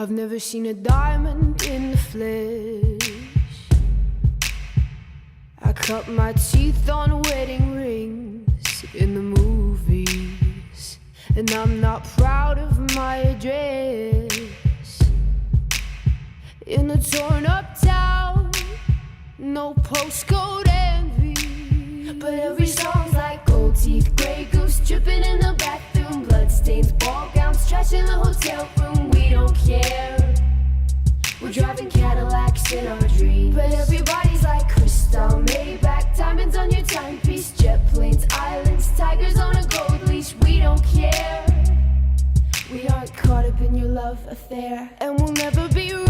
I've never seen a diamond in the flesh. I cut my teeth on wedding rings in the movies, and I'm not proud of my address. In a torn up town, no postcode envy, but every song's like gold teeth, grey goose dripping in the bathroom, bloodstains, ball gowns, trash in the hotel room. We don't care. We're driving Cadillacs in our dreams, but everybody's like crystal, Maybach, diamonds on your timepiece, jet planes, islands, tigers on a gold leash. We don't care. We aren't caught up in your love affair, and we'll never be royals.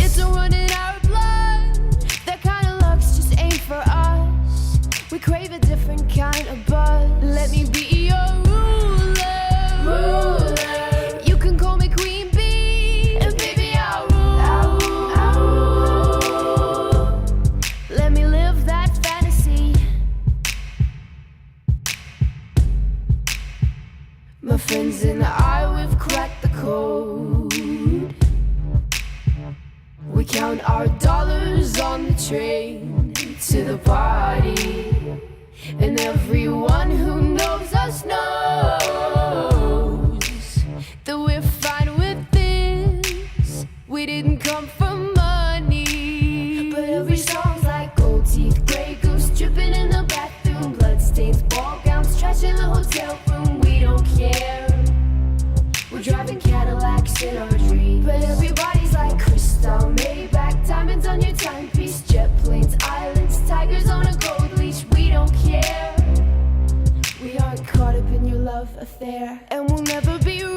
It's a run in our blood. That kind of luck's just ain't for us. We crave a different kind of buzz. Let me be your ruler. You can call me Queen Bee, and baby I'll rule. Let me live that fantasy. My friends and I, we've cracked the code. We count our dollars on the train to the party, and everyone who knows us knows that we're fine with this. We didn't come for money, but every song's like gold teeth, grey goose dripping in the bathroom, bloodstains, ball gowns, trash in the hotel room. We don't care. We're driving Cadillacs in our dreams, but everybody's like crystal, Maybach, diamonds on your timepiece, jet planes, islands, tigers on a gold leash. We don't care. We aren't caught up in your love affair, and we'll never be royals.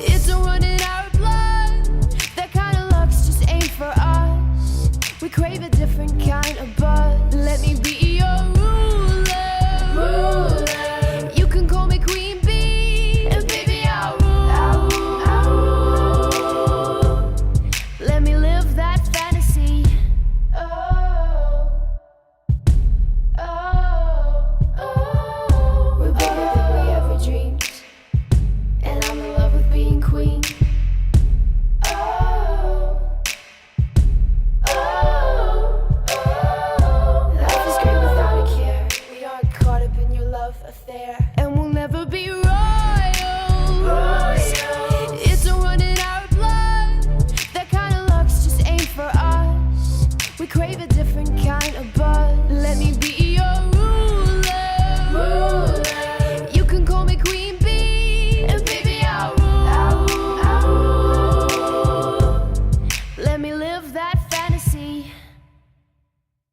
It's a run in our blood. That kind of luck's just ain't for us. We crave a different kind of buzz. Let me be your ruler. You can call me Queen Bee, and baby I'll rule. Let me live that fantasy. We're bigger than we ever dreamed, and I'm in love with being queen. Life is great without a care. We aren't caught up in your love affair, and we'll never be royals. It's a run in our blood. That kind of luck's just ain't for us. We crave a different kind of buzz. Let me be your ruler. You can call me Queen Bee, and baby I'll rule. Let me live that fantasy.